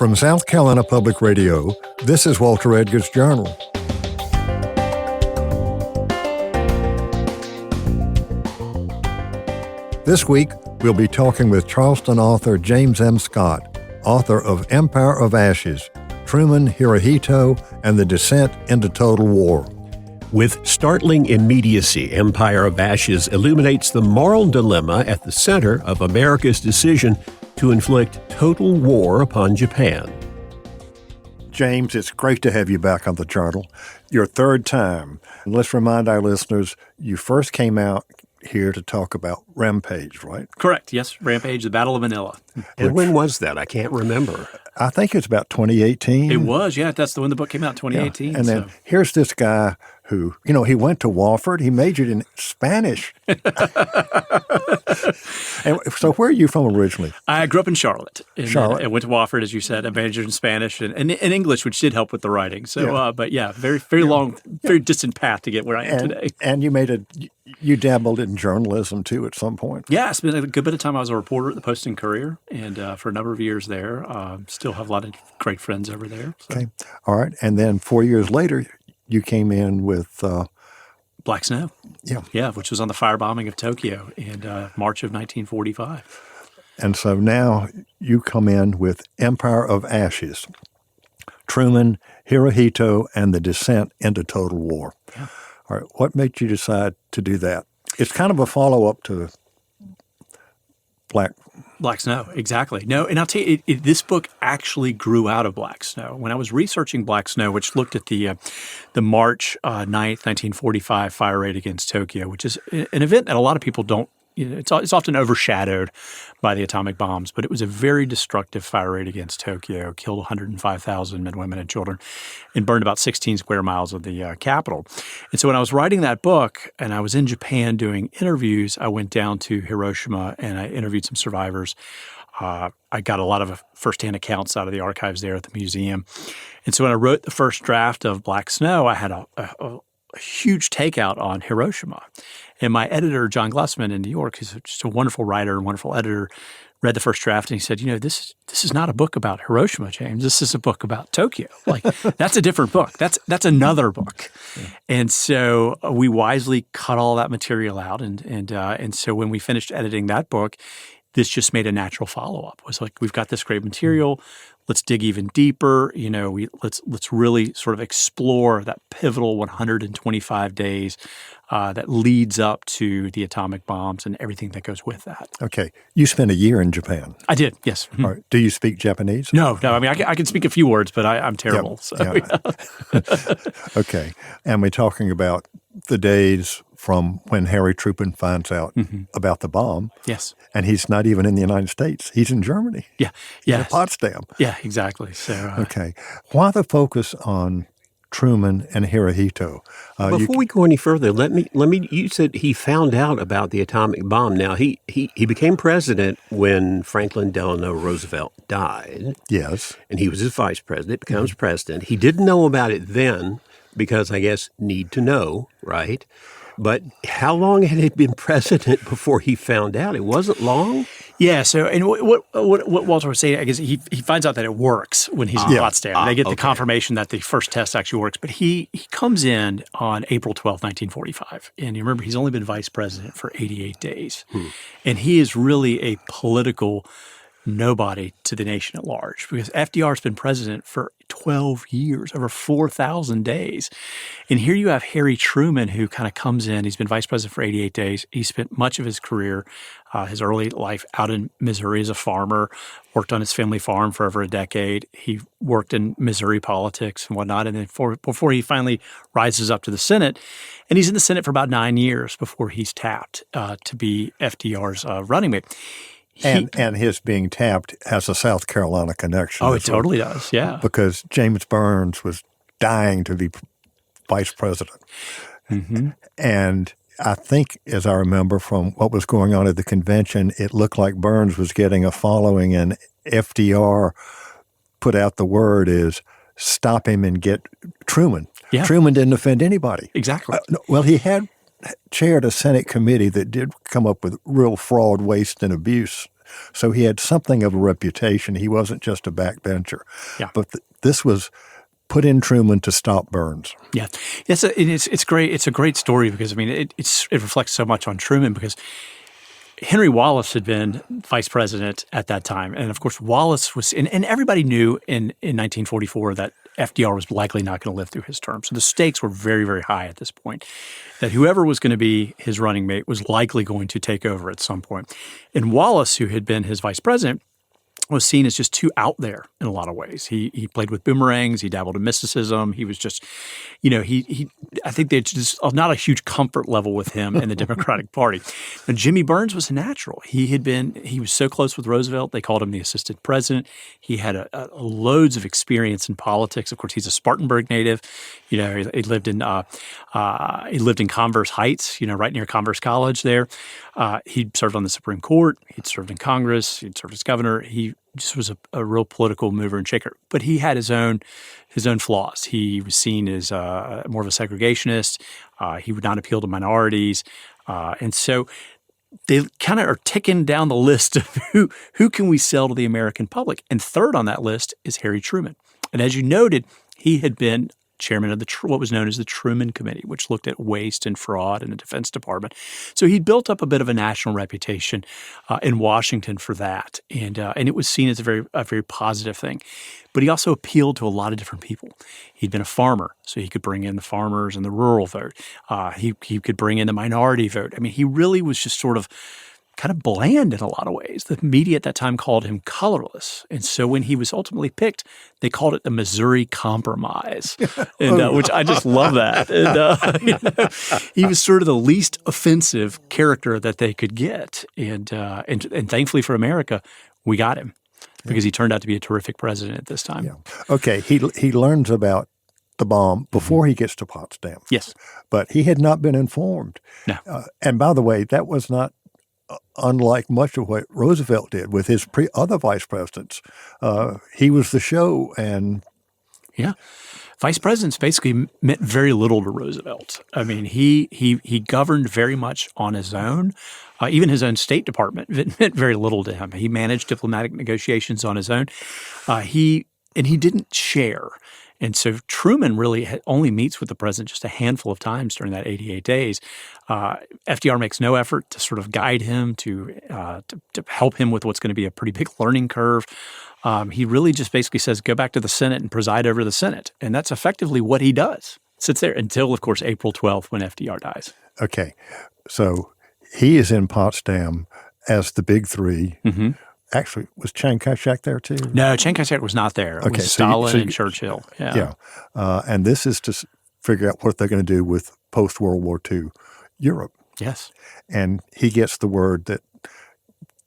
From South Carolina Public Radio, this is Walter Edgar's Journal. This week, we'll be talking with Charleston author James M. Scott, author of Empire of Ashes, Truman, Hirohito, and the Descent into Total War. With startling immediacy, Empire of Ashes illuminates the moral dilemma at the center of America's decision to inflict total war upon Japan. James, it's great to have you back on the Journal. Your third time. And let's remind our listeners, you first came out here to talk about Rampage, right? Correct, yes. Rampage, the Battle of Manila. And when was that? I can't remember. I think it's about 2018. It was, yeah. That's when the book came out, 2018. Yeah. And then here's this guy who, he went to Wofford. He majored in Spanish. And so where are you from originally? I grew up in Charlotte. Charlotte. I went to Wofford, as you said. I majored in Spanish and English, which did help with the writing. So, but yeah, very long, very distant path to get where I am today. And you dabbled in journalism too at some point. Yeah, I spent a good bit of time. I was a reporter at the Post and Courier, and for a number of years there. Still have a lot of great friends over there. So. Okay. All right. And then 4 years later, you came in with Black Snow. Yeah. Yeah, which was on the firebombing of Tokyo in March of 1945. And so now you come in with Empire of Ashes, Truman, Hirohito, and the Descent into Total War. Yeah. All right. What made you decide to do that? It's kind of a follow-up to Black Snow, exactly. No, and I'll tell you, this book actually grew out of Black Snow. When I was researching Black Snow, which looked at the March 9th, 1945 fire raid against Tokyo, which is an event that a lot of people don't, it's often overshadowed by the atomic bombs, but it was a very destructive fire raid against Tokyo, killed 105,000 men, women, and children, and burned about 16 square miles of the capital. And so when I was writing that book and I was in Japan doing interviews, I went down to Hiroshima and I interviewed some survivors. I got a lot of firsthand accounts out of the archives there at the museum. And so when I wrote the first draft of Black Snow, I had a huge takeout on Hiroshima. And my editor, John Glessman in New York, who's just a wonderful writer and wonderful editor, read the first draft and he said, this is not a book about Hiroshima, James. This is a book about Tokyo. Like, that's a different book. That's another book. Yeah. And so we wisely cut all that material out. And so when we finished editing that book, this just made a natural follow-up. It was like, we've got this great material. Let's dig even deeper. Let's really sort of explore that pivotal 125 days that leads up to the atomic bombs and everything that goes with that. Okay. You spent a year in Japan. I did, yes. Mm-hmm. All right. Do you speak Japanese? No. I mean, I can speak a few words, but I'm terrible. Okay. And we're talking about the days from when Harry Truman finds out about the bomb. Yes. And he's not even in the United States. He's in Germany. Yeah. He's in Potsdam. Yeah, exactly. So okay. Why the focus on Truman and Hirohito? Before we go any further, let me. You said he found out about the atomic bomb. Now he became president when Franklin Delano Roosevelt died. Yes, and he was his vice president. Becomes president. He didn't know about it then because I guess need to know, right? But how long had he been president before he found out? It wasn't long. Yeah. So, and what Walter was saying, I guess he finds out that it works when he's in Potsdam. They get the confirmation that the first test actually works. But he comes in on April 12th, 1945. And you remember, he's only been vice president for 88 days. And he is really a political nobody to the nation at large because FDR's been president for 12 years, over 4,000 days. And here you have Harry Truman, who kind of comes in. He's been vice president for 88 days. He spent much of his career, his early life out in Missouri as a farmer, worked on his family farm for over a decade. He worked in Missouri politics and whatnot. And then before he finally rises up to the Senate, and he's in the Senate for about 9 years before he's tapped to be FDR's running mate. And his being tapped has a South Carolina connection. Oh, it totally does, yeah. Because James Burns was dying to be vice president. And I think, as I remember from what was going on at the convention, it looked like Burns was getting a following, and FDR put out the word is stop him and get Truman. Yeah. Truman didn't offend anybody. Exactly. Well, he had chaired a Senate committee that did come up with real fraud, waste, and abuse So he had something of a reputation. He wasn't just a backbencher. Yeah. But this was put in Truman to stop Burns. Yeah, it's great. It's a great story because it reflects so much on Truman because Henry Wallace had been vice president at that time, and of course Wallace was, and everybody knew in 1944 that FDR was likely not going to live through his term. So the stakes were very, very high at this point. That whoever was going to be his running mate was likely going to take over at some point. And Wallace, who had been his vice president, was seen as just too out there in a lot of ways. He played with boomerangs. He dabbled in mysticism. He was just, I think there's just not a huge comfort level with him in the Democratic Party. Now, Jimmy Burns was a natural. He was so close with Roosevelt. They called him the assistant president. He had loads of experience in politics. Of course, he's a Spartanburg native. He lived in Converse Heights, right near Converse College there. He'd served on the Supreme Court. He'd served in Congress. He'd served as governor. He just was a real political mover and shaker. But he had his own flaws. He was seen as more of a segregationist. He would not appeal to minorities. And so they kind of are ticking down the list of who can we sell to the American public. And third on that list is Harry Truman. And as you noted, he had been chairman of what was known as the Truman Committee, which looked at waste and fraud in the Defense Department. So he built up a bit of a national reputation in Washington for that, and it was seen as a very positive thing. But he also appealed to a lot of different people. He'd been a farmer, so he could bring in the farmers and the rural vote. He could bring in the minority vote. He really was just sort of kind of bland in a lot of ways. The media at that time called him colorless. And so when he was ultimately picked, they called it the Missouri Compromise, and, which I just love that. And, he was sort of the least offensive character that they could get. And thankfully for America, we got him because he turned out to be a terrific president at this time. Yeah. Okay, he learns about the bomb before he gets to Potsdam. Yes. But he had not been informed. No. And by the way, that was not unlike much of what Roosevelt did with his other vice presidents. He was the show, and yeah, vice presidents basically meant very little to Roosevelt. He governed very much on his own. Even his own State Department meant very little to him. He managed diplomatic negotiations on his own. He didn't share. And so Truman really only meets with the president just a handful of times during that 88 days. FDR makes no effort to sort of guide him, to help him with what's going to be a pretty big learning curve. He really just basically says, go back to the Senate and preside over the Senate. And that's effectively what he does. Sits there until, of course, April 12th when FDR dies. Okay. So he is in Potsdam as the big three. Mm-hmm. Actually, was Chiang Kai-shek there too? No, Chiang Kai-shek was not there. It was Stalin and Churchill. Yeah. And this is to figure out what they're going to do with post-World War II Europe. Yes. And he gets the word that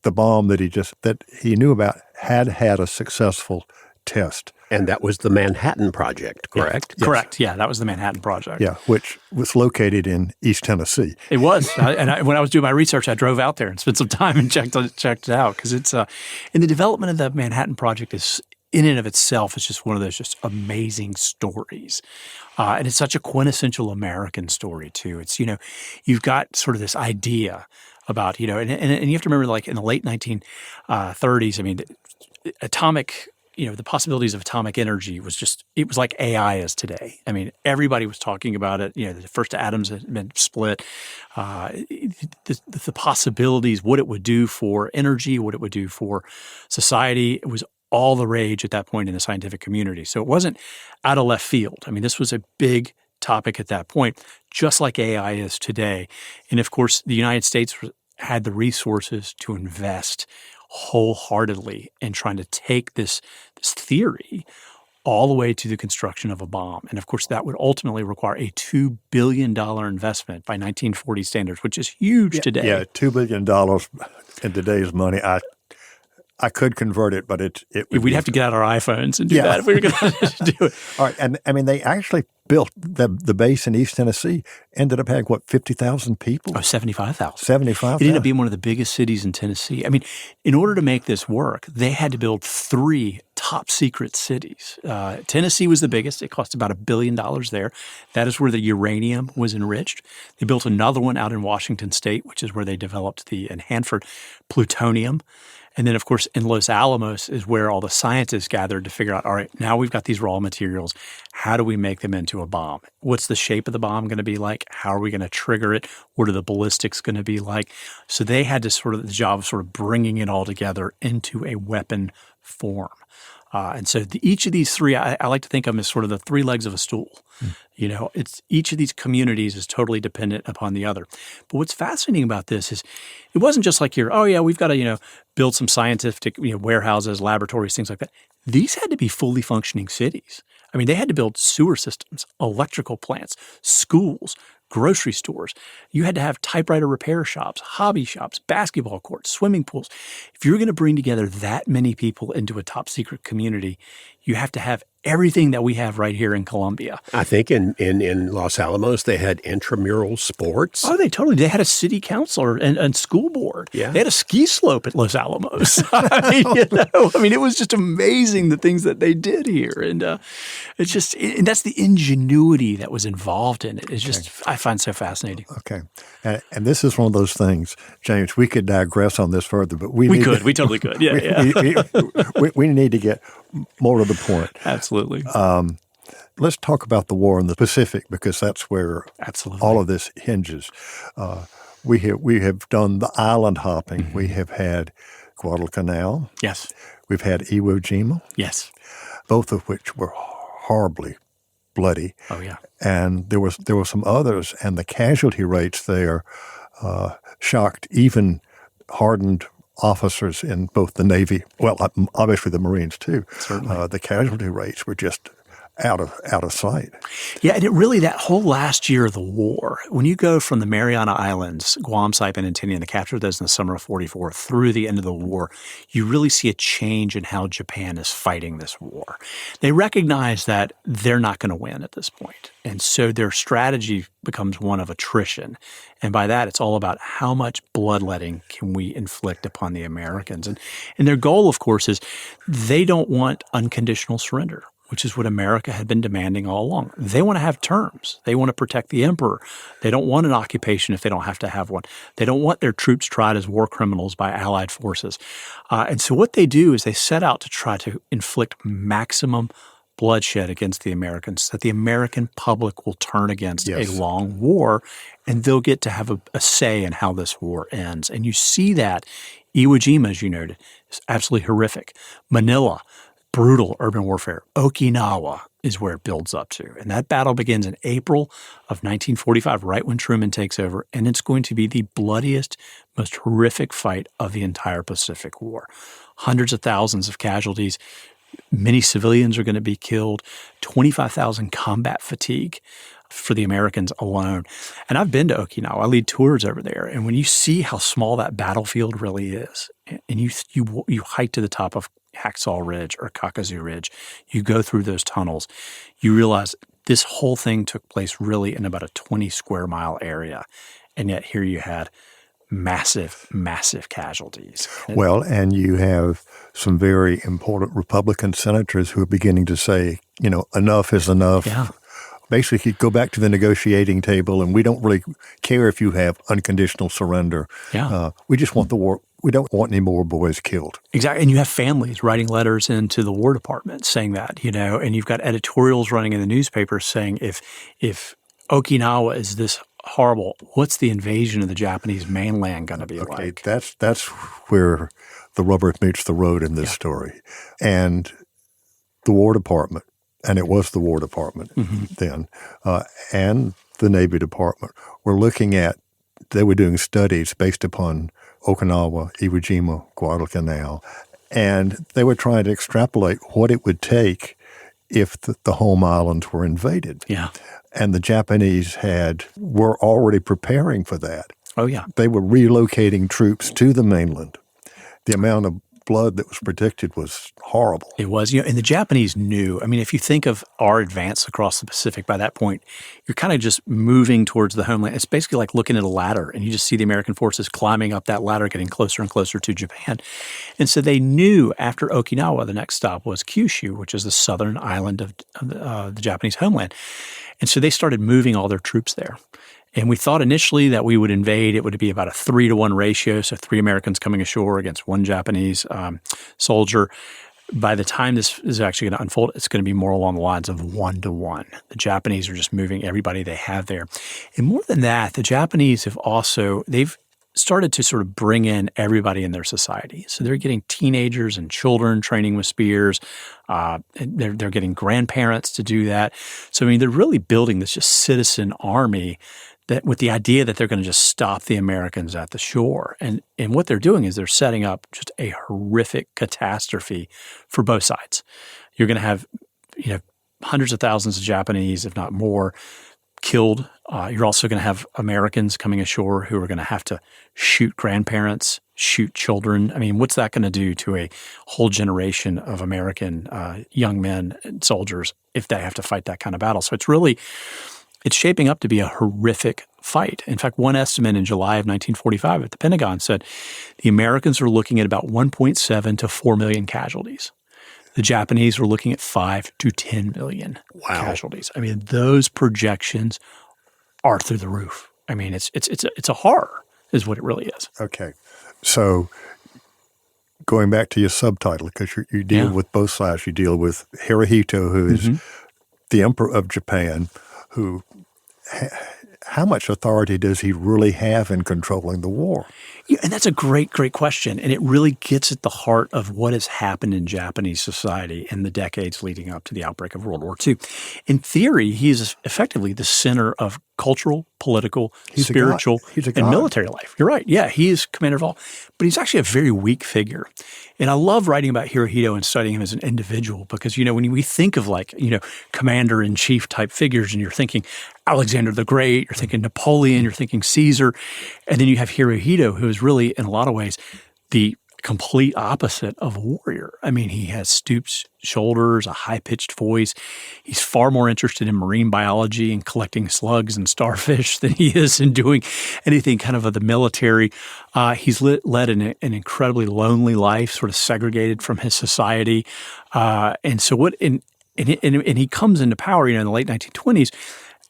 the bomb that he knew about had a successful test. And that was the Manhattan Project, correct? Yes. Correct. Yeah, that was the Manhattan Project. Yeah, which was located in East Tennessee. It was. When I was doing my research, I drove out there and spent some time and checked it out because it's and the development of the Manhattan Project is in and of itself is just one of those just amazing stories. And it's such a quintessential American story too. It's, you've got sort of this idea about, and you have to remember, like in the late 1930s, atomic, the possibilities of atomic energy it was like AI is today. Everybody was talking about it. The first atoms had been split. The possibilities, what it would do for energy, what it would do for society, it was all the rage at that point in the scientific community. So it wasn't out of left field. This was a big topic at that point, just like AI is today. And of course, the United States had the resources to invest wholeheartedly in trying to take this theory all the way to the construction of a bomb. And of course, that would ultimately require a $2 billion investment by 1940 standards, which is huge today. Yeah, $2 billion in today's money. I could convert it, but we'd have to get out our iPhones and do that if we were going to do it. All right, and they actually built the base in East Tennessee. Ended up having 50,000 people? Oh, 75,000. 75,000. It ended up being one of the biggest cities in Tennessee. In order to make this work, they had to build 3 top secret cities. Tennessee was the biggest. It cost about $1 billion there. That is where the uranium was enriched. They built another one out in Washington State, which is where they developed in Hanford, plutonium. And then, of course, in Los Alamos is where all the scientists gathered to figure out, all right, now we've got these raw materials. How do we make them into a bomb? What's the shape of the bomb going to be like? How are we going to trigger it? What are the ballistics going to be like? So they had to the job of sort of bringing it all together into a weapon form. And so each of these three, I like to think of them as sort of the three legs of a stool. It's each of these communities is totally dependent upon the other. But what's fascinating about this is it wasn't just like we've got to, build some scientific, warehouses, laboratories, things like that. These had to be fully functioning cities. I mean, they had to build sewer systems, electrical plants, schools, grocery stores. You had to have typewriter repair shops, hobby shops, basketball courts, swimming pools. If you're going to bring together that many people into a top secret community, you have to have everything that we have right here in Columbia. I think in Los Alamos, they had intramural sports. Oh, they had a city council and school board. Yeah. They had a ski slope at Los Alamos. It was just amazing the things that they did here. And and that's the ingenuity that was involved in it. It's just, I find so fascinating. Okay. And this is one of those things, James, we could digress on this further, but we totally could. Yeah, we need to get more to the point. Absolutely. Let's talk about the war in the Pacific, because that's where all of this hinges. We have done the island hopping. We have had Guadalcanal. Yes. We've had Iwo Jima. Yes. Both of which were horribly bloody. Oh, yeah. And there were some others, and the casualty rates there shocked even hardened officers in both the Navy, well, obviously the Marines too. Certainly. The casualty rates were just out of sight. Yeah, and that whole last year of the war, when you go from the Mariana Islands, Guam, Saipan, and Tinian, the capture of those in the summer of 44 through the end of the war, you really see a change in how Japan is fighting this war. They recognize that they're not going to win at this point. And so their strategy becomes one of attrition. And by that, it's all about how much bloodletting can we inflict upon the Americans. And their goal, of course, is they don't want unconditional surrender, which is what America had been demanding all along. They want to have terms. They want to protect the emperor. They don't want an occupation if they don't have to have one. They don't want their troops tried as war criminals by Allied forces. And so what they do is they set out to try to inflict maximum bloodshed against the Americans, that the American public will turn against a long war, and they'll get to have a say in how this war ends. And you see that Iwo Jima, as you noted, is absolutely horrific. Manila, brutal urban warfare. Okinawa is where it builds up to. And that battle begins in April of 1945, right when Truman takes over, and it's going to be the bloodiest, most horrific fight of the entire Pacific War. Hundreds of thousands of casualties. Many civilians are going to be killed, 25,000 combat fatigue for the Americans alone. And I've been to Okinawa. I lead tours over there. And when you see how small that battlefield really is, and you hike to the top of Hacksaw Ridge or Kakuzu Ridge, you go through those tunnels, you realize this whole thing took place really in about a 20 square mile area. And yet here you had massive, massive casualties. Well, and you have some very important Republican senators who are beginning to say, enough is enough. Yeah. Basically, go back to the negotiating table, and we don't really care if you have unconditional surrender. Yeah. We just want the war. We don't want any more boys killed. Exactly. And you have families writing letters into the War Department saying that, and you've got editorials running in the newspapers saying if Okinawa is this horrible, what's the invasion of the Japanese mainland going to be like? That's where the rubber meets the road in this story. And the War Department, and it was the War Department then, and the Navy Department were looking at, they were doing studies based upon Okinawa, Iwo Jima, Guadalcanal, and they were trying to extrapolate what it would take if the home islands were invaded. Yeah. And the Japanese were already preparing for that. Oh, yeah. They were relocating troops to the mainland. The amount of blood that was predicted was horrible. It was, and the Japanese knew. I mean, if you think of our advance across the Pacific, by that point, you're kind of just moving towards the homeland. It's basically like looking at a ladder, and you just see the American forces climbing up that ladder, getting closer and closer to Japan. And so they knew after Okinawa, the next stop was Kyushu, which is the southern island of the Japanese homeland. And so they started moving all their troops there. And we thought initially that we would invade. It would be about a 3-to-1 ratio, so 3 Americans coming ashore against 1 Japanese soldier. By the time this is actually going to unfold, it's going to be more along the lines of 1-to-1. The Japanese are just moving everybody they have there. And more than that, the Japanese they've started to sort of bring in everybody in their society. So they're getting teenagers and children training with spears. And they're getting grandparents to do that. So, I mean, they're really building this just citizen army that with the idea that they're going to just stop the Americans at the shore. And what they're doing is they're setting up just a horrific catastrophe for both sides. You're going to have, hundreds of thousands of Japanese, if not more, killed. You're also going to have Americans coming ashore who are going to have to shoot grandparents, shoot children. I mean, what's that going to do to a whole generation of American young men and soldiers if they have to fight that kind of battle? So it's shaping up to be a horrific fight. In fact, one estimate in July of 1945 at the Pentagon said the Americans are looking at about 1.7 to 4 million casualties. The Japanese were looking at 5 to 10 million casualties. I mean, those projections are through the roof. I mean, it's a horror is what it really is. Okay. So going back to your subtitle, because you deal with both sides. You deal with Hirohito, who is the emperor of Japan, who how much authority does he really have in controlling the war? Yeah, and that's a great question. And it really gets at the heart of what has happened in Japanese society in the decades leading up to the outbreak of World War II. In theory, he is effectively the center of cultural, political, spiritual, and military life. You're right. Yeah, he is commander of all. But he's actually a very weak figure. And I love writing about Hirohito and studying him as an individual because, when we think of commander-in-chief type figures and you're thinking Alexander the Great, you're thinking Napoleon, you're thinking Caesar, and then you have Hirohito, who is really, in a lot of ways, the complete opposite of a warrior. I mean, he has stooped shoulders, a high-pitched voice. He's far more interested in marine biology and collecting slugs and starfish than he is in doing anything kind of the military. He's led an incredibly lonely life, sort of segregated from his society. And he comes into power, in the late 1920s,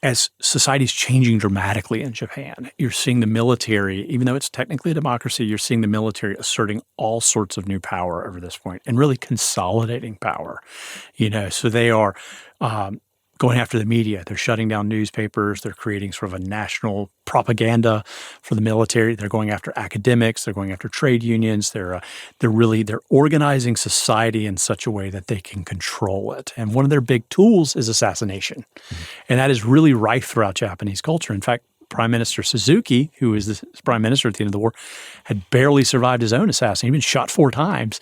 as society's changing dramatically in Japan. You're seeing the military, even though it's technically a democracy, you're seeing the military asserting all sorts of new power over this point and really consolidating power. So they are going after the media. They're shutting down newspapers. They're creating sort of a national propaganda for the military. They're going after academics. They're going after trade unions. They're organizing society in such a way that they can control it. And one of their big tools is assassination. And that is really rife throughout Japanese culture. In fact, Prime Minister Suzuki, who was the prime minister at the end of the war, had barely survived his own assassination. He'd been shot 4 times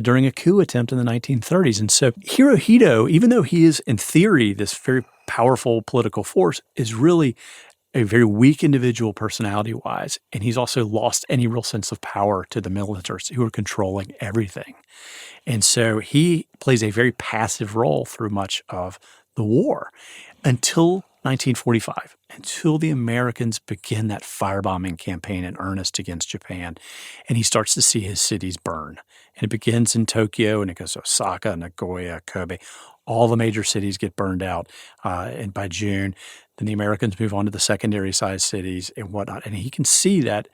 during a coup attempt in the 1930s. And so Hirohito, even though he is, in theory, this very powerful political force, is really a very weak individual personality-wise. And he's also lost any real sense of power to the militaries who are controlling everything. And so he plays a very passive role through much of the war until 1945, until the Americans begin that firebombing campaign in earnest against Japan, and he starts to see his cities burn. And it begins in Tokyo, and it goes to Osaka, Nagoya, Kobe. All the major cities get burned out, and by June, then the Americans move on to the secondary-sized cities and whatnot. And he can see that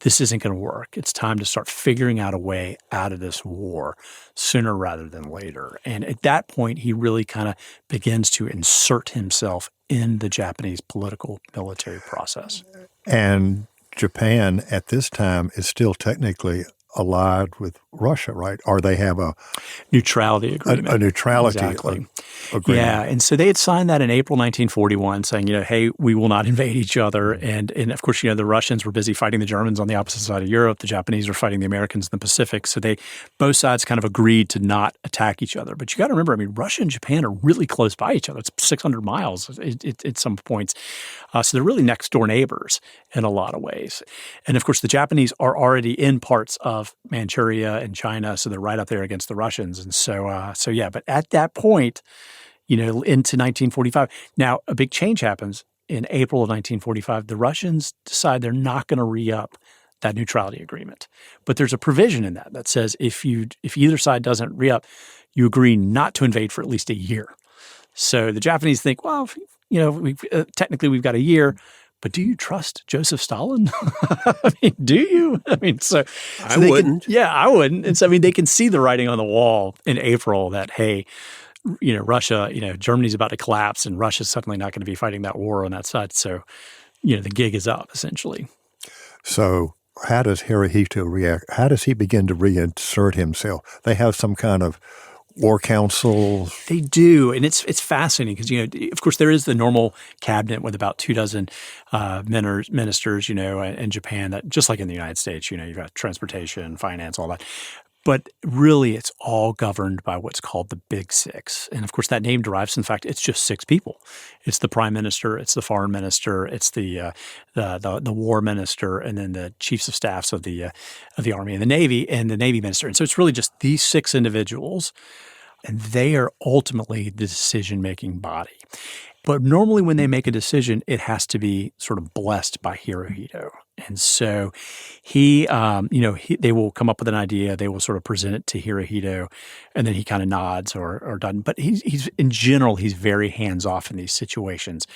this isn't going to work. It's time to start figuring out a way out of this war sooner rather than later. And at that point, he really kind of begins to insert himself in the Japanese political military process. And Japan at this time is still technically allied with Russia, right? Or they have a neutrality agreement. A neutrality agreement. Yeah, and so they had signed that in April 1941 saying, hey, we will not invade each other. And of course, the Russians were busy fighting the Germans on the opposite side of Europe. The Japanese were fighting the Americans in the Pacific. So both sides kind of agreed to not attack each other. But you got to remember, Russia and Japan are really close by each other. It's 600 miles at some points. So they're really next door neighbors in a lot of ways. And of course, the Japanese are already in parts of Manchuria and China, so they're right up there against the Russians. And but at that point, into 1945, now a big change happens in April of 1945. The Russians decide they're not going to re-up that neutrality agreement. But there's a provision in that says if either side doesn't re-up, you agree not to invade for at least a year. So the Japanese think, well, technically we've got a year, but do you trust Joseph Stalin? I mean, do you? I mean, so I wouldn't. I wouldn't. And so, I mean, they can see the writing on the wall in April that, hey, Russia, Germany's about to collapse and Russia's suddenly not going to be fighting that war on that side. So, the gig is up, essentially. So how does Hirohito react? How does he begin to reinsert himself? They have some kind of war council. They do, and it's fascinating because of course, there is the normal cabinet with about 24 ministers, in Japan, that just like in the United States, you've got transportation, finance, all that. But really, it's all governed by what's called the Big Six. And of course, that name derives from the fact it's just six people. It's the prime minister, it's the foreign minister, it's the war minister, and then the chiefs of staffs of the Army and the Navy minister. And so it's really just these six individuals, and they are ultimately the decision-making body. But normally when they make a decision, it has to be sort of blessed by Hirohito. And so they will come up with an idea, they will sort of present it to Hirohito, and then he kind of nods or doesn't. But he's in general, he's very hands-off in these situations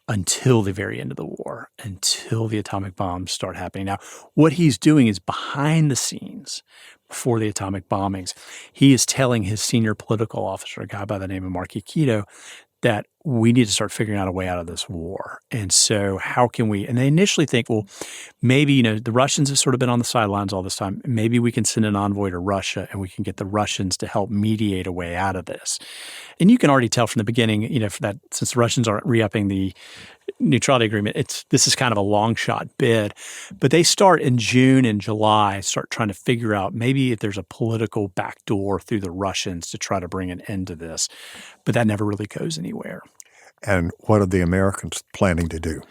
until the very end of the war, until the atomic bombs start happening. Now, what he's doing is behind the scenes before the atomic bombings, he is telling his senior political officer, a guy by the name of Hirohito, that we need to start figuring out a way out of this war. And so how can we – and they initially think, well, maybe, the Russians have sort of been on the sidelines all this time. Maybe we can send an envoy to Russia and we can get the Russians to help mediate a way out of this. And you can already tell from the beginning, that since the Russians aren't re-upping the neutrality agreement, this is kind of a long shot bid. But they start in June and July, start trying to figure out maybe if there's a political backdoor through the Russians to try to bring an end to this. But that never really goes anywhere. And what are the Americans planning to do?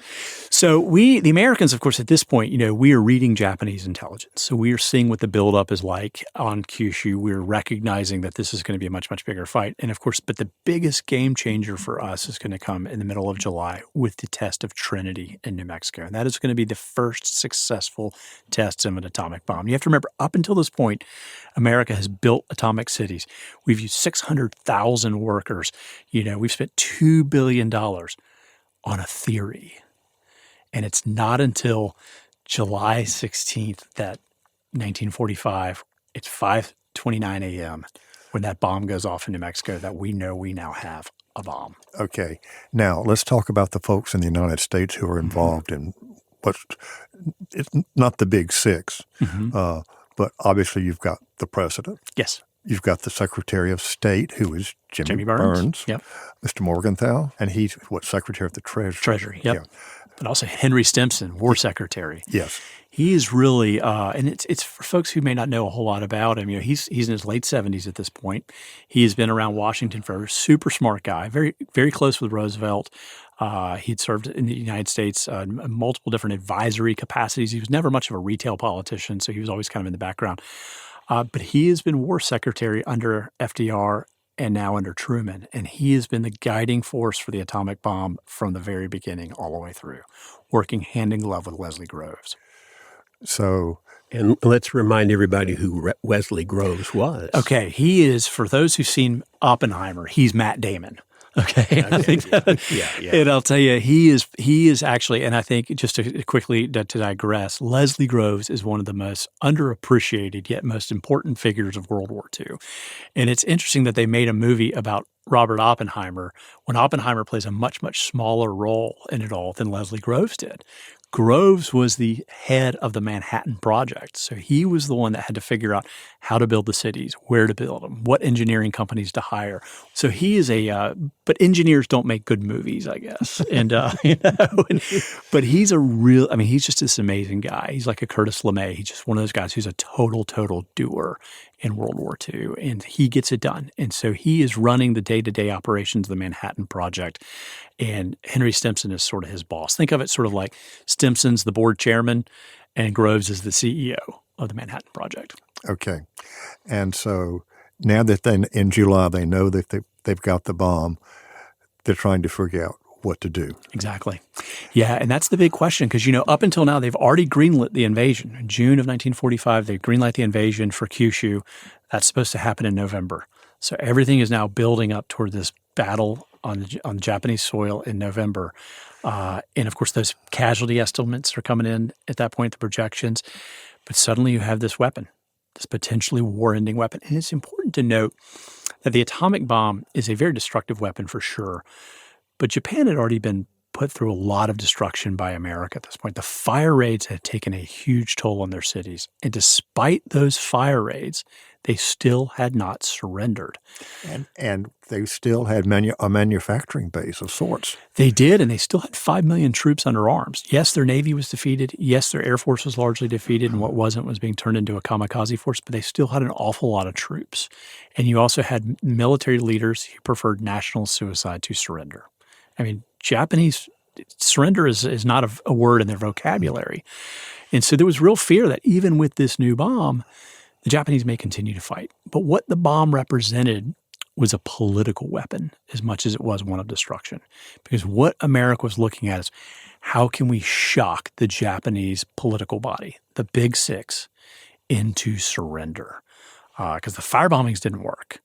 So the Americans, of course, at this point, we are reading Japanese intelligence. So we are seeing what the buildup is like on Kyushu. We're recognizing that this is going to be a much, much bigger fight. And of course, but the biggest game changer for us is going to come in the middle of July with the test of Trinity in New Mexico. And that is going to be the first successful test of an atomic bomb. You have to remember, up until this point, America has built atomic cities. We've used 600,000 workers. We've spent $2 billion on a theory. And it's not until July 16th, that 1945, it's 5:29 a.m. when that bomb goes off in New Mexico that we know we now have a bomb. Okay. Now, let's talk about the folks in the United States who are involved in it's not the Big Six, but obviously you've got the president. Yes. You've got the Secretary of State, who is Jimmy Burns. Yep. Mr. Morgenthau, and he's Secretary of the Treasury. Treasury, yep. Yeah. But also Henry Stimson, War Secretary. Yes. He is really, and it's for folks who may not know a whole lot about him. He's in his late 70s at this point. He has been around Washington forever. Super smart guy, very, very close with Roosevelt. He'd served in the United States in multiple different advisory capacities. He was never much of a retail politician, so he was always kind of in the background. But he has been War Secretary under FDR and now under Truman. And he has been the guiding force for the atomic bomb from the very beginning all the way through, working hand in glove with Leslie Groves. And let's remind everybody who Wesley Groves was. Okay, he is, for those who've seen Oppenheimer, he's Matt Damon. Okay, I think yeah. And I'll tell you, he is actually, and I think just to quickly to digress, Leslie Groves is one of the most underappreciated yet most important figures of World War II. And it's interesting that they made a movie about Robert Oppenheimer when Oppenheimer plays a much, much smaller role in it all than Leslie Groves did. Groves was the head of the Manhattan Project. So he was the one that had to figure out how to build the cities, where to build them, what engineering companies to hire. So he is but engineers don't make good movies, I guess. And, but he's he's just this amazing guy. He's like a Curtis LeMay. He's just one of those guys who's a total doer in World War II, and he gets it done. And so he is running the day-to-day operations of the Manhattan Project, and Henry Stimson is sort of his boss. Think of it sort of like Stimson's the board chairman, and Groves is the CEO of the Manhattan Project. Okay. And so now that in July they know that they've got the bomb, they're trying to figure out what to do. Exactly. Yeah, and that's the big question because, up until now they've already greenlit the invasion. In June of 1945, they greenlit the invasion for Kyushu. That's supposed to happen in November. So everything is now building up toward this battle on Japanese soil in November. And of course, those casualty estimates are coming in at that point, the projections. But suddenly you have this weapon, this potentially war-ending weapon. And it's important to note that the atomic bomb is a very destructive weapon for sure. But Japan had already been put through a lot of destruction by America at this point. The fire raids had taken a huge toll on their cities. And despite those fire raids, they still had not surrendered. And they still had a manufacturing base of sorts. They did, and they still had 5 million troops under arms. Yes, their Navy was defeated. Yes, their Air Force was largely defeated, and what wasn't was being turned into a kamikaze force, but they still had an awful lot of troops. And you also had military leaders who preferred national suicide to surrender. I mean, Japanese surrender is not a word in their vocabulary. And so there was real fear that even with this new bomb, the Japanese may continue to fight. But what the bomb represented was a political weapon as much as it was one of destruction. Because what America was looking at is how can we shock the Japanese political body, the Big Six, into surrender? Because the firebombings didn't work.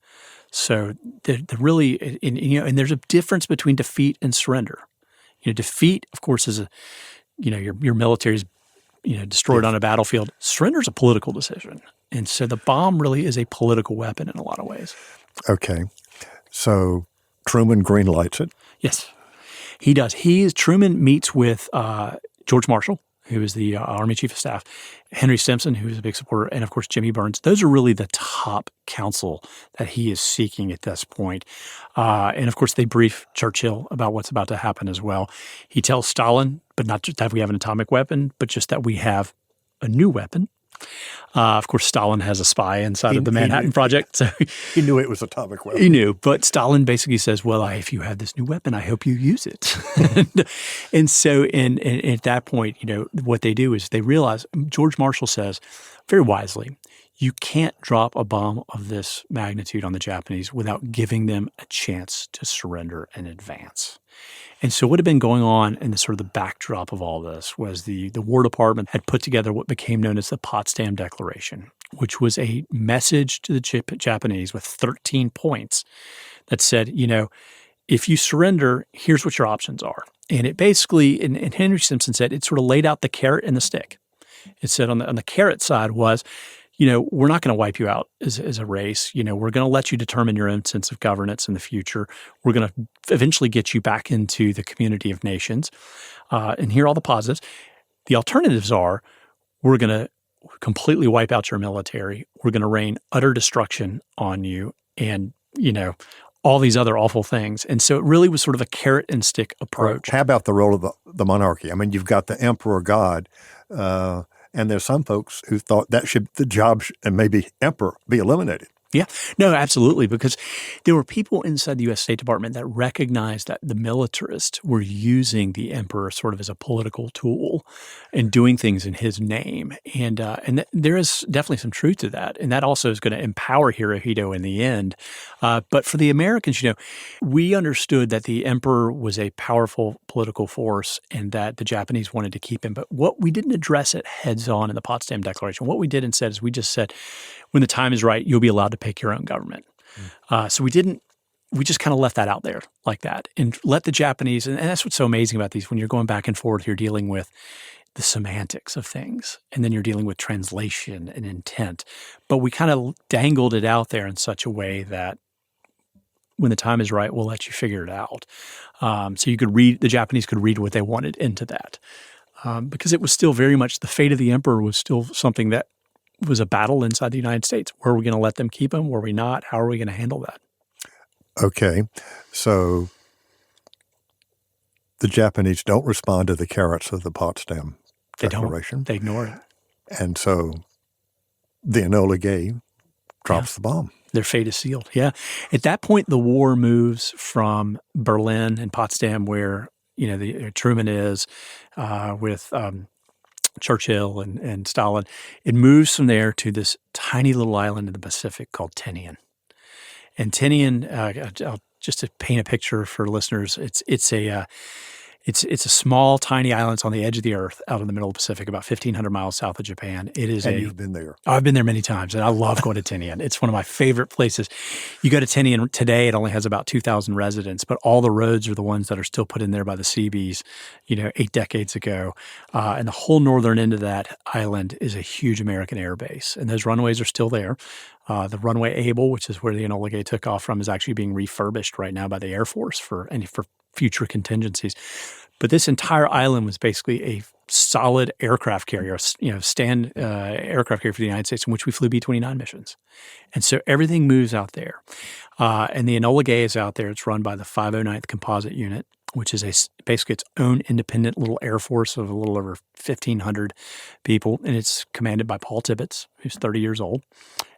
So and there's a difference between defeat and surrender. Defeat, of course, is your military's destroyed on a battlefield. Surrender is a political decision. And so the bomb really is a political weapon in a lot of ways. Okay. So Truman greenlights it. Yes, he does. Truman meets with George Marshall, who is the Army Chief of Staff, Henry Stimson, who is a big supporter, and of course Jimmy Burns. Those are really the top counsel that he is seeking at this point. And of course they brief Churchill about what's about to happen as well. He tells Stalin, but not just that we have an atomic weapon, but just that we have a new weapon. Of course, Stalin has a spy inside of the Manhattan Project. So he knew it was an atomic weapon. He knew, but Stalin basically says, well, if you have this new weapon, I hope you use it. and so at that point, what they do is they realize, George Marshall says very wisely, you can't drop a bomb of this magnitude on the Japanese without giving them a chance to surrender and advance. And so what had been going on in the sort of the backdrop of all this was the War Department had put together what became known as the Potsdam Declaration, which was a message to the Japanese with 13 points that said, if you surrender, here's what your options are. And it basically, and Henry Stimson said, it sort of laid out the carrot and the stick. It said on the carrot side was, we're not going to wipe you out as a race. We're going to let you determine your own sense of governance in the future. We're going to eventually get you back into the community of nations. And here are all the positives. The alternatives are we're going to completely wipe out your military. We're going to rain utter destruction on you and, all these other awful things. And so it really was sort of a carrot and stick approach. How about the role of the monarchy? I mean, you've got the emperor god, and there's some folks who thought the job and maybe emperor be eliminated. Yeah, no, absolutely, because there were people inside the U.S. State Department that recognized that the militarists were using the emperor sort of as a political tool and doing things in his name. And there is definitely some truth to that. And that also is going to empower Hirohito in the end. But for the Americans, we understood that the emperor was a powerful political force and that the Japanese wanted to keep him. But what we didn't address it heads on in the Potsdam Declaration, what we did instead is we just said, when the time is right, you'll be allowed to pick your own government. So we just kind of left that out there like that and let the Japanese, and that's what's so amazing about these, when you're going back and forth, you're dealing with the semantics of things, and then you're dealing with translation and intent. But we kind of dangled it out there in such a way that when the time is right, we'll let you figure it out. So the Japanese could read what they wanted into that. Because it was still very much, the fate of the emperor was still something that was a battle inside the United States. Were we going to let them keep him? Were we not? How are we going to handle that? Okay. So the Japanese don't respond to the carrots of the Potsdam Declaration. They ignore it. And so the Enola Gay drops the bomb. Their fate is sealed. Yeah. At that point, the war moves from Berlin and Potsdam, where Truman is with Churchill and Stalin. It moves from there to this tiny little island in the Pacific called Tinian. And Tinian, just to paint a picture for listeners, it's It's a small, tiny island. It's on the edge of the earth out in the middle of the Pacific, about 1,500 miles south of Japan. It is And you've been there. Oh, I've been there many times, and I love going to Tinian. It's one of my favorite places. You go to Tinian today, it only has about 2,000 residents, but all the roads are the ones that are still put in there by the Seabees, 8 decades ago. And the whole northern end of that island is a huge American air base, and those runways are still there. The runway Able, which is where the Enola Gay took off from, is actually being refurbished right now by the Air Force for future contingencies. But this entire island was basically a solid aircraft carrier, aircraft carrier for the United States, in which we flew B-29 missions. And so everything moves out there. And the Enola Gay is out there. It's run by the 509th Composite Unit, which is basically its own independent little air force of a little over 1,500 people. And it's commanded by Paul Tibbets, who's 30 years old.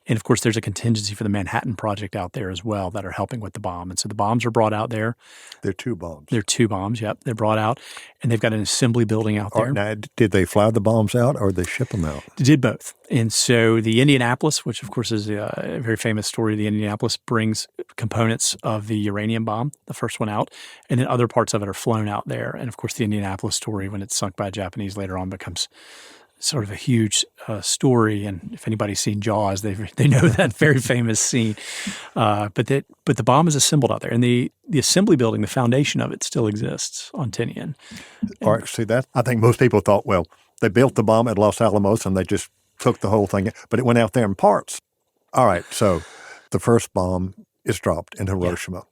And, of course, there's a contingency for the Manhattan Project out there as well that are helping with the bomb. And so the bombs are brought out there. They're 2 bombs. They're 2 bombs, yep. They're brought out, and they've got an assembly building out there. Now, did they fly the bombs out or they ship them out? They did both. And so the Indianapolis, which, of course, is a very famous story, the Indianapolis brings components of the uranium bomb, the first one out, and then other parts of it are flown out there. And, of course, the Indianapolis story, when it's sunk by Japanese later on, becomes sort of a huge story, and if anybody's seen Jaws, they know that very famous scene. But the bomb is assembled out there, and the assembly building, the foundation of it, still exists on Tinian. All right, see that? I think most people thought, well, they built the bomb at Los Alamos and they just took the whole thing, but it went out there in parts. All right, so the first bomb is dropped in Hiroshima,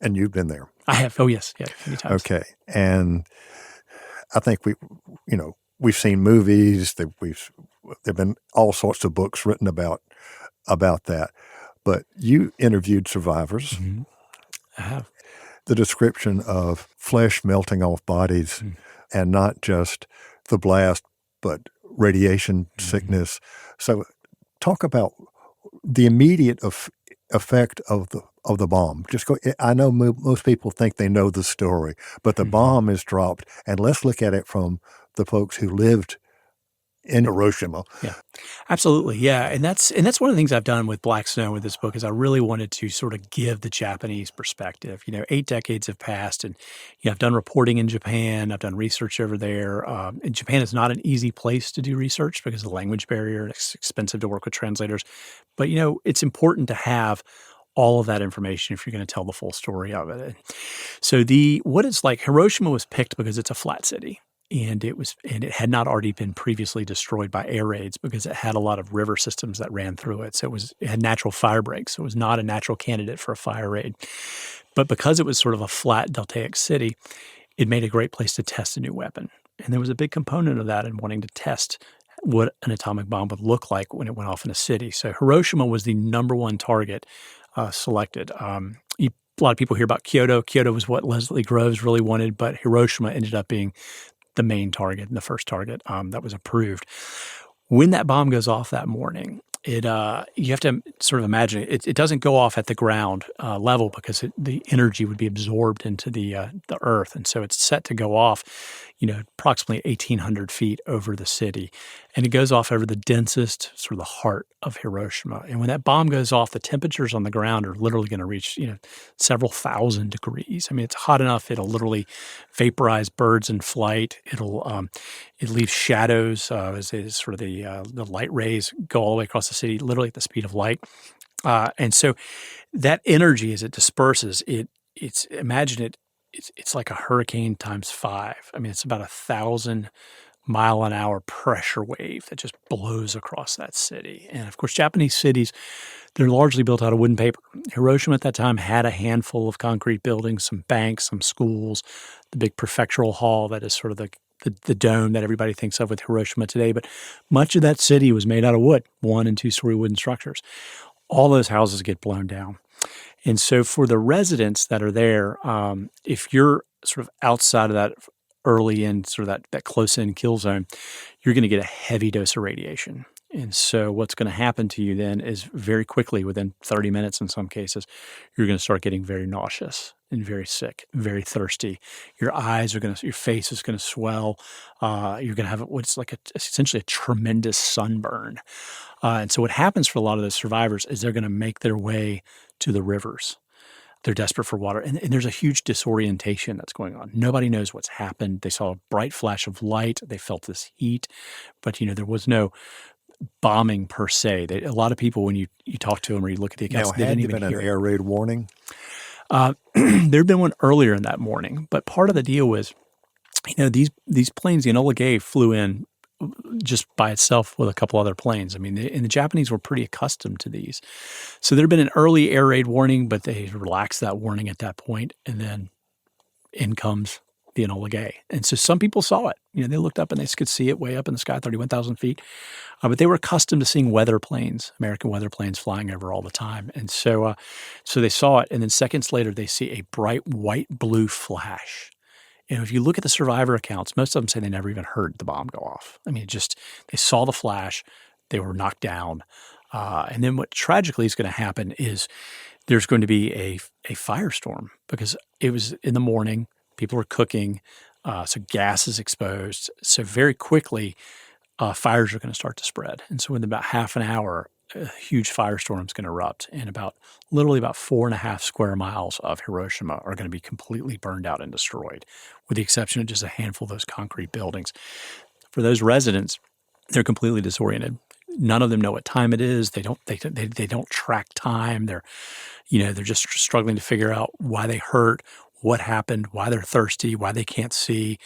and you've been there. I have. Oh yes, yeah, many times. Okay, and I think we've seen movies. There've been all sorts of books written about that. But you interviewed survivors. Mm-hmm. I have. The description of flesh melting off bodies, and not just the blast, but radiation sickness. So, talk about the immediate effect of the bomb. I know most people think they know the story, but the bomb is dropped, and let's look at it from the folks who lived in Hiroshima. Yeah, absolutely. Yeah, and that's one of the things I've done with Black Snow with this book is I really wanted to sort of give the Japanese perspective. 8 decades have passed, and I've done reporting in Japan. I've done research over there. And Japan is not an easy place to do research because of the language barrier. It's expensive to work with translators. But it's important to have all of that information if you're going to tell the full story of it. So what it's like, Hiroshima was picked because it's a flat city. And it had not already been previously destroyed by air raids because it had a lot of river systems that ran through it. So it had natural fire breaks. So it was not a natural candidate for a fire raid. But because it was sort of a flat deltaic city, it made a great place to test a new weapon. And there was a big component of that in wanting to test what an atomic bomb would look like when it went off in a city. So Hiroshima was the number one target selected. A lot of people hear about Kyoto. Kyoto was what Leslie Groves really wanted, but Hiroshima ended up being the main target and the first target that was approved. When that bomb goes off that morning, you have to sort of imagine it doesn't go off at the ground level because the energy would be absorbed into the earth, and so it's set to go off, approximately 1,800 feet over the city, and it goes off over the densest sort of the heart of Hiroshima. And when that bomb goes off, the temperatures on the ground are literally going to reach several thousand degrees. I mean, it's hot enough it'll literally vaporize birds in flight. It leaves shadows as sort of the light rays go all the way across the city, literally at the speed of light. And so that energy, as it disperses, it's like a hurricane times 5. I mean, it's about 1,000-mile-an-hour pressure wave that just blows across that city. And of course, Japanese cities, they're largely built out of wood and paper. Hiroshima at that time had a handful of concrete buildings, some banks, some schools, the big Prefectural Hall that is sort of the dome that everybody thinks of with Hiroshima today. But much of that city was made out of wood, 1- and 2-story wooden structures. All those houses get blown down. And so for the residents that are there, if you're sort of outside of that early in sort of that close-in kill zone, you're going to get a heavy dose of radiation. And so what's going to happen to you then is very quickly, within 30 minutes in some cases, you're going to start getting very nauseous and very sick, very thirsty. Your face is going to swell. You're going to have what's like essentially a tremendous sunburn. And so what happens for a lot of those survivors is they're going to make their way to the rivers. They're desperate for water. And there's a huge disorientation that's going on. Nobody knows what's happened. They saw a bright flash of light. They felt this heat. But, there was no bombing per se. A lot of people, when you talk to them or you look at the accounts, Now, they had didn't there even been an hear it. air raid warning? There'd been one earlier in that morning. But part of the deal was, these planes, the Enola Gay flew in just by itself with a couple other planes. I mean, and the Japanese were pretty accustomed to these. So there had been an early air raid warning, but they relaxed that warning at that point, and then in comes the Enola Gay. And so some people saw it. They looked up and they could see it way up in the sky, 31,000 feet. But they were accustomed to seeing weather planes, American weather planes flying over all the time. And so they saw it, and then seconds later they see a bright white-blue flash. And if you look at the survivor accounts, most of them say they never even heard the bomb go off. I mean, they saw the flash, they were knocked down. And then what tragically is going to happen is there's going to be a firestorm because it was in the morning, people were cooking, so gas is exposed. So very quickly, fires are going to start to spread. And so in about half an hour, a huge firestorm is going to erupt, and literally about 4.5 square miles of Hiroshima are going to be completely burned out and destroyed, with the exception of just a handful of those concrete buildings. For those residents, they're completely disoriented. None of them know what time it is. They don't track time. They're just struggling to figure out why they hurt, what happened, why they're thirsty, why they can't see.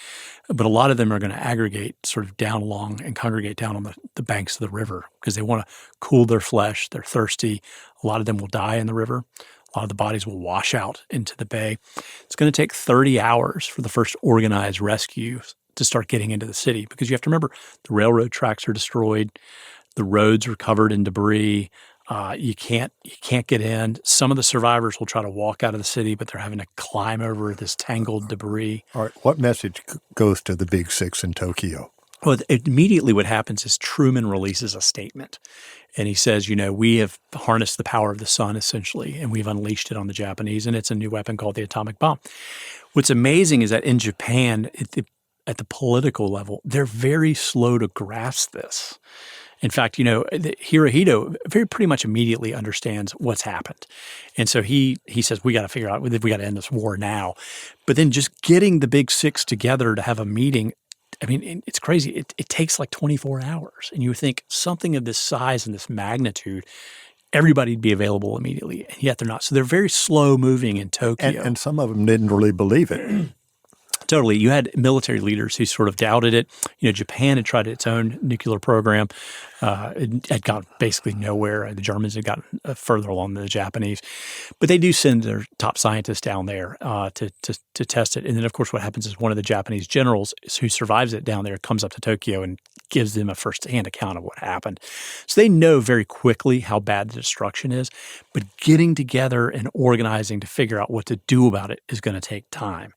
But a lot of them are going to aggregate sort of down along and congregate down on the banks of the river because they want to cool their flesh. They're thirsty. A lot of them will die in the river. A lot of the bodies will wash out into the bay. It's going to take 30 hours for the first organized rescue to start getting into the city because you have to remember the railroad tracks are destroyed. The roads are covered in debris. You can't get in. Some of the survivors will try to walk out of the city, but they're having to climb over this tangled debris. All right. What message goes to the Big Six in Tokyo? Well, immediately what happens is Truman releases a statement. And he says, we have harnessed the power of the sun, essentially, and we've unleashed it on the Japanese, and it's a new weapon called the atomic bomb. What's amazing is that in Japan, at the political level, they're very slow to grasp this. In fact, Hirohito pretty much immediately understands what's happened. And so he says, we got to figure out, we got to end this war now. But then just getting the Big Six together to have a meeting, I mean, it's crazy. It takes like 24 hours. And you would think something of this size and this magnitude, everybody'd be available immediately. And yet they're not. So they're very slow moving in Tokyo. And some of them didn't really believe it. Totally. You had military leaders who sort of doubted it. Japan had tried its own nuclear program. It had gotten basically nowhere. The Germans had gotten further along than the Japanese. But they do send their top scientists down there to test it. And then, of course, what happens is one of the Japanese generals who survives it down there comes up to Tokyo and gives them a first-hand account of what happened. So they know very quickly how bad the destruction is. But getting together and organizing to figure out what to do about it is going to take time.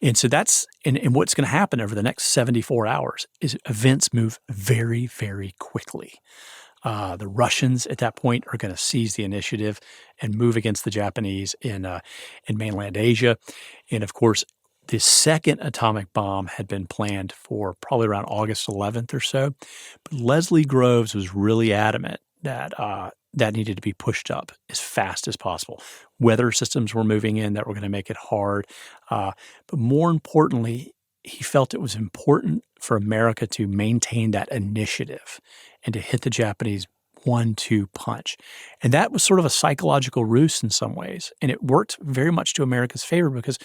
And so that's and what's going to happen over the next 74 hours is events move very, very quickly. The Russians at that point are going to seize the initiative and move against the Japanese in mainland Asia. And of course, the second atomic bomb had been planned for probably around August 11th or so. But Leslie Groves was really adamant that that needed to be pushed up as fast as possible. Weather systems were moving in that were going to make it hard. But more importantly, he felt it was important for America to maintain that initiative and to hit the Japanese 1-2 punch. And that was sort of a psychological ruse in some ways. And it worked very much to America's favor because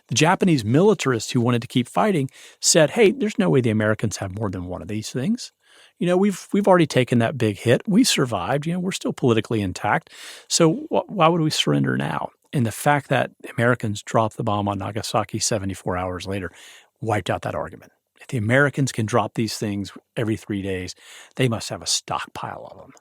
the Japanese militarists who wanted to keep fighting said, hey, there's no way the Americans have more than one of these things. We've already taken that big hit. We survived. We're still politically intact. So why would we surrender now? And the fact that Americans dropped the bomb on Nagasaki 74 hours later wiped out that argument. If the Americans can drop these things every 3 days, they must have a stockpile of them.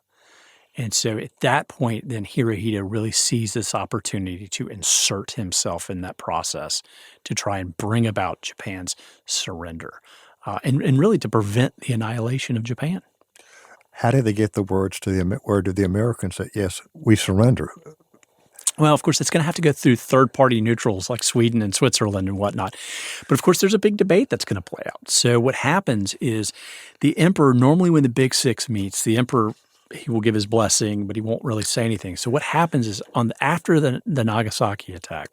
And so at that point, then Hirohito really sees this opportunity to insert himself in that process to try and bring about Japan's surrender and really to prevent the annihilation of Japan. How did they get the word to the Americans that, yes, we surrender? Well, of course, it's going to have to go through third-party neutrals like Sweden and Switzerland and whatnot. But, of course, there's a big debate that's going to play out. So what happens is the emperor, normally when the Big Six meets, the emperor he will give his blessing, but he won't really say anything. So what happens is after the Nagasaki attack,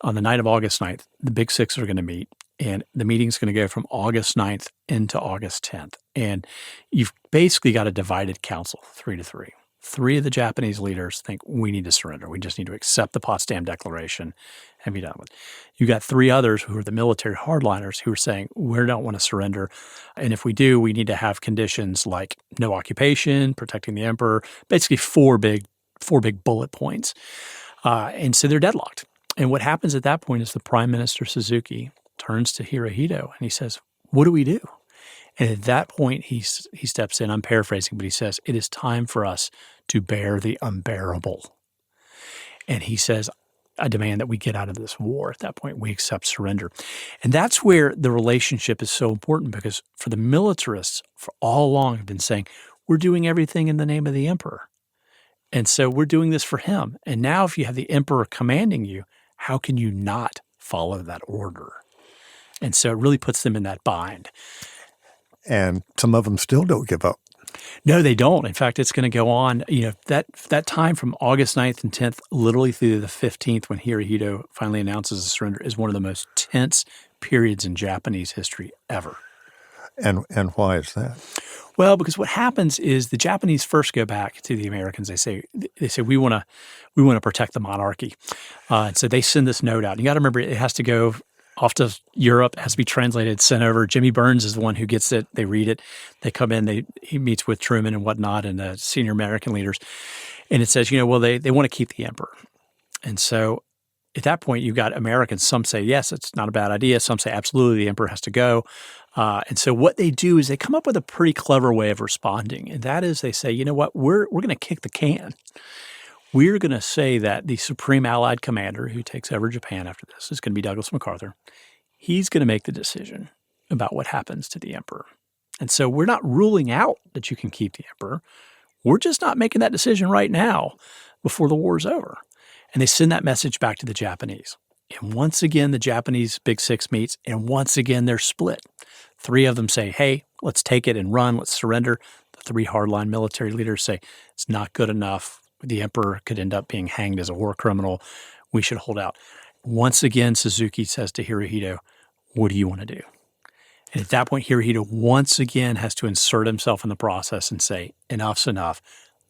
on the night of August 9th, the Big Six are going to meet, and the meeting's going to go from August 9th into August 10th. And you've basically got a divided council, 3-3. Three of the Japanese leaders think we need to surrender. We just need to accept the Potsdam Declaration and be done with it. You got three others who are the military hardliners who are saying we don't want to surrender. And if we do, we need to have conditions like no occupation, protecting the emperor, basically four big bullet points. And so they're deadlocked. And what happens at that point is the Prime Minister Suzuki turns to Hirohito and he says, what do we do? And at that point, he steps in. I'm paraphrasing, but he says, it is time for us to bear the unbearable. And he says, I demand that we get out of this war. At that point, we accept surrender. And that's where the relationship is so important, because for the militarists, for all along, have been saying, we're doing everything in the name of the emperor. And so we're doing this for him. And now if you have the emperor commanding you, how can you not follow that order? And so it really puts them in that bind. And some of them still don't give up. No, they don't. In fact, it's going to go on, that time from August 9th and 10th, literally through the 15th, when Hirohito finally announces the surrender, is one of the most tense periods in Japanese history ever. And why is that? Well, because what happens is the Japanese first go back to the Americans. They say we want to protect the monarchy, and so they send this note out. And you got to remember, it has to go off to Europe, has to be translated, sent over. Jimmy Burns is the one who gets it. They read it. They come in. He meets with Truman and whatnot and the senior American leaders. And it says, they want to keep the emperor. And so at that point, you've got Americans. Some say, yes, it's not a bad idea. Some say, absolutely, the emperor has to go. And so what they do is they come up with a pretty clever way of responding. And that is they say, you know what, we're going to kick the can. We're going to say that the Supreme Allied Commander who takes over Japan after this is going to be Douglas MacArthur. He's going to make the decision about what happens to the emperor. And so we're not ruling out that you can keep the emperor. We're just not making that decision right now before the war is over. And they send that message back to the Japanese. And once again, the Japanese Big Six meets, and once again, they're split. Three of them say, hey, let's take it and run, let's surrender. The three hardline military leaders say, it's not good enough. The emperor could end up being hanged as a war criminal. We should hold out. Once again, Suzuki says to Hirohito, what do you want to do? And at that point, Hirohito once again has to insert himself in the process and say, enough's enough.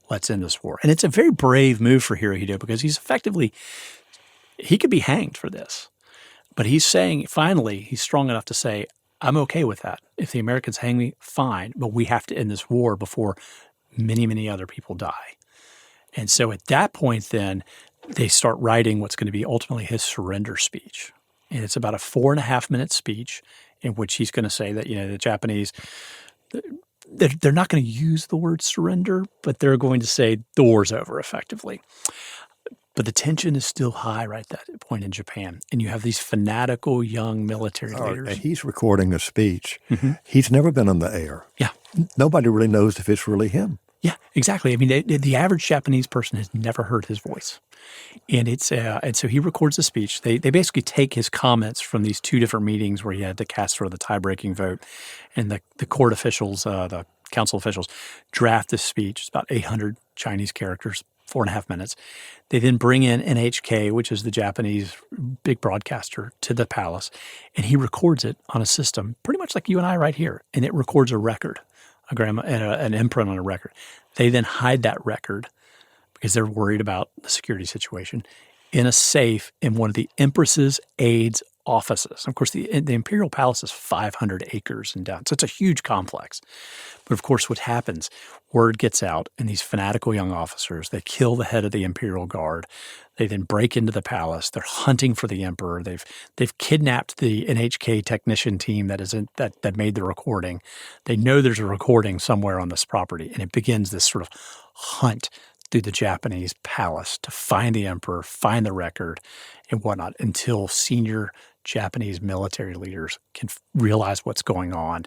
Let's end this war. And it's a very brave move for Hirohito, because he's effectively, he could be hanged for this. But he's saying, finally, he's strong enough to say, I'm okay with that. If the Americans hang me, fine. But we have to end this war before many, many other people die. And so at that point, then, they start writing what's going to be ultimately his surrender speech. And it's about a 4.5-minute speech in which he's going to say that, the Japanese, they're not going to use the word surrender, but they're going to say the war's over effectively. But the tension is still high right at that point in Japan. And you have these fanatical young military leaders. And he's recording the speech. Mm-hmm. He's never been on the air. Yeah. Nobody really knows if it's really him. Yeah, exactly. I mean, the average Japanese person has never heard his voice. And and so he records the speech. They basically take his comments from these two different meetings where he had to cast sort of the tie-breaking vote, and the court officials, the council officials, draft this speech. It's about 800 Chinese characters, 4.5 minutes. They then bring in NHK, which is the Japanese big broadcaster, to the palace, and he records it on a system, pretty much like you and I right here, and it records a record, an imprint on a record. They then hide that record, because they're worried about the security situation, in a safe in one of the Empress's aides' offices. Of course, the Imperial Palace is 500 acres and down, so it's a huge complex. But of course, what happens, word gets out, and these fanatical young officers, they kill the head of the Imperial Guard. They then break into the palace. They're hunting for the emperor. They've kidnapped the NHK technician team that made the recording. They know there's a recording somewhere on this property, and it begins this sort of hunt through the Japanese palace to find the emperor, find the record, and whatnot, until senior Japanese military leaders can realize what's going on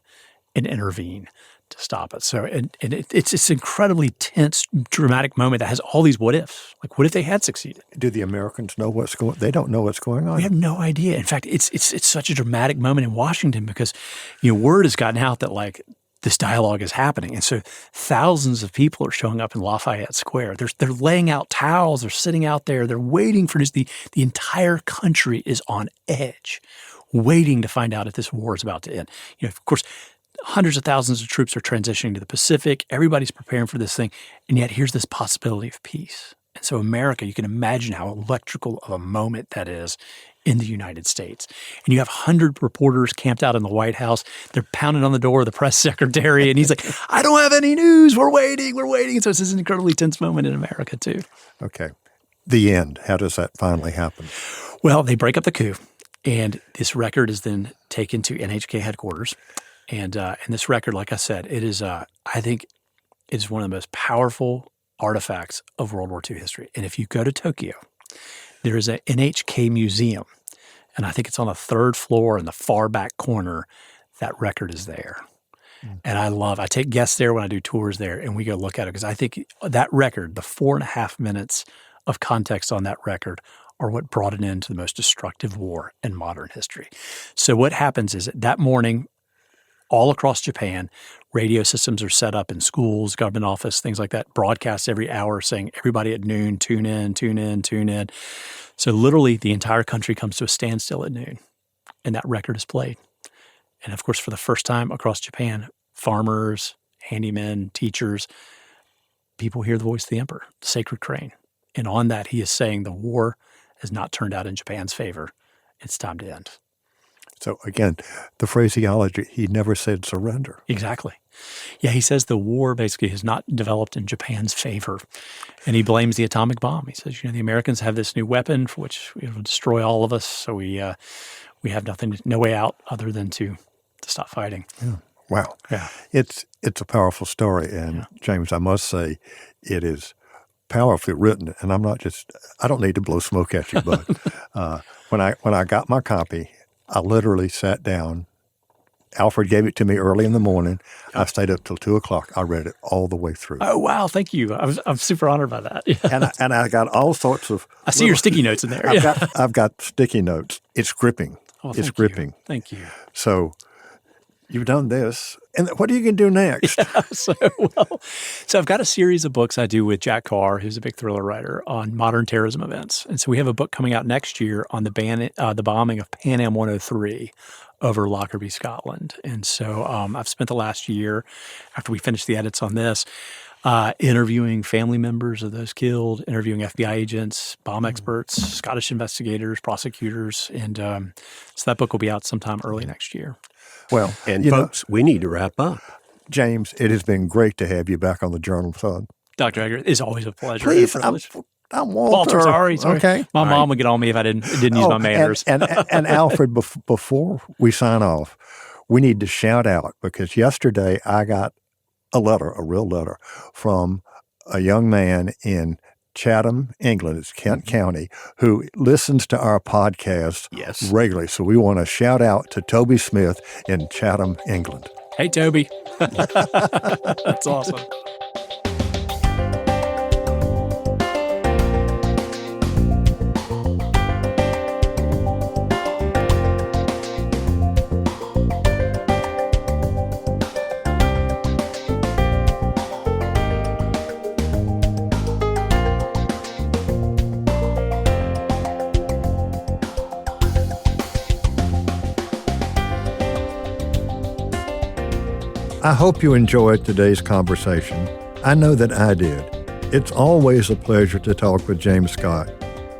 and intervene to stop it. So it's this incredibly tense, dramatic moment that has all these what ifs. Like, what if they had succeeded? Do the Americans know what's going on? They don't know what's going on. We have no idea. In fact, it's such a dramatic moment in Washington because, word has gotten out that, like, this dialogue is happening. And so thousands of people are showing up in Lafayette Square. They're laying out towels. They're sitting out there. They're waiting for this. The entire country is on edge, waiting to find out if this war is about to end. Of course, hundreds of thousands of troops are transitioning to the Pacific. Everybody's preparing for this thing. And yet here's this possibility of peace. And so America, you can imagine how electrical of a moment that is in the United States. And you have 100 reporters camped out in the White House. They're pounding on the door of the press secretary, and he's like, I don't have any news. We're waiting. And so it's this incredibly tense moment in America, too. Okay. The end. How does that finally happen? Well, they break up the coup, and this record is then taken to NHK headquarters. And this record, like I said, it is, I think, it's one of the most powerful artifacts of World War II history. And if you go to Tokyo, there is an NHK museum, and I think it's on the third floor in the far back corner. That record is there. And I take guests there when I do tours there, and we go look at it because I think that record, the 4.5 minutes of context on that record are what brought it into the most destructive war in modern history. So what happens is that morning, all across Japan, radio systems are set up in schools, government office, things like that, broadcasts every hour saying, everybody at noon, tune in, tune in, tune in. So literally the entire country comes to a standstill at noon, and that record is played. And of course, for the first time across Japan, farmers, handymen, teachers, people hear the voice of the emperor, the sacred crane. And on that, he is saying the war has not turned out in Japan's favor. It's time to end. So again, the phraseology, he never said surrender. Exactly. Yeah, he says the war basically has not developed in Japan's favor. And he blames the atomic bomb. He says, the Americans have this new weapon for which it will destroy all of us. So we have no way out other than to stop fighting. Yeah. Wow. Yeah. It's a powerful story. And James, I must say, it is powerfully written. And I don't need to blow smoke at you, but when I got my copy, I literally sat down. Alfred gave it to me early in the morning. I stayed up till 2 o'clock. I read it all the way through. Oh, wow. Thank you. I'm super honored by that. Yeah. And I got all sorts of... I see your sticky notes in there. I've got sticky notes. It's gripping. Oh, it's gripping. Thank you. So you've done this. And what are you going to do next? So I've got a series of books I do with Jack Carr, who's a big thriller writer, on modern terrorism events. And so we have a book coming out next year on the bombing of Pan Am 103 over Lockerbie, Scotland. And so I've spent the last year, after we finished the edits on this, interviewing family members of those killed, interviewing FBI agents, bomb experts, Scottish investigators, prosecutors. And so that book will be out sometime early next year. Well, and folks, we need to wrap up. James, it has been great to have you back on the Journal, son. Dr. Edgar, it's always a pleasure. Please, I'm Walter. Sorry. Okay. My mom would get on me if I didn't use my manners. And Alfred, before we sign off, we need to shout out, because yesterday I got a real letter, from a young man in Chatham, England, it's Kent County, who listens to our podcast regularly. So we want to shout out to Toby Smith in Chatham, England. Hey, Toby. That's awesome. I hope you enjoyed today's conversation. I know that I did. It's always a pleasure to talk with James Scott,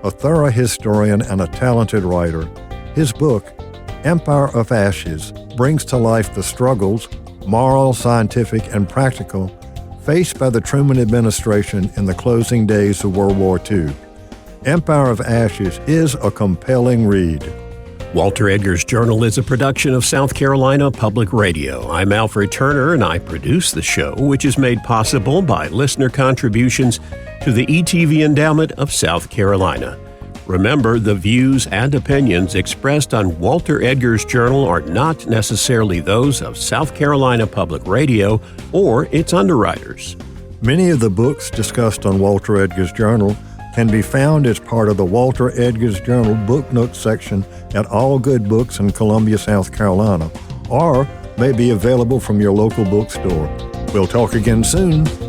a thorough historian and a talented writer. His book, Empire of Ashes, brings to life the struggles, moral, scientific, and practical, faced by the Truman administration in the closing days of World War II. Empire of Ashes is a compelling read. Walter Edgar's Journal is a production of South Carolina Public Radio. I'm Alfred Turner, and I produce the show, which is made possible by listener contributions to the ETV Endowment of South Carolina. Remember, the views and opinions expressed on Walter Edgar's Journal are not necessarily those of South Carolina Public Radio or its underwriters. Many of the books discussed on Walter Edgar's Journal can be found as part of the Walter Edgar's Journal Book Notes section at All Good Books in Columbia, South Carolina, or may be available from your local bookstore. We'll talk again soon.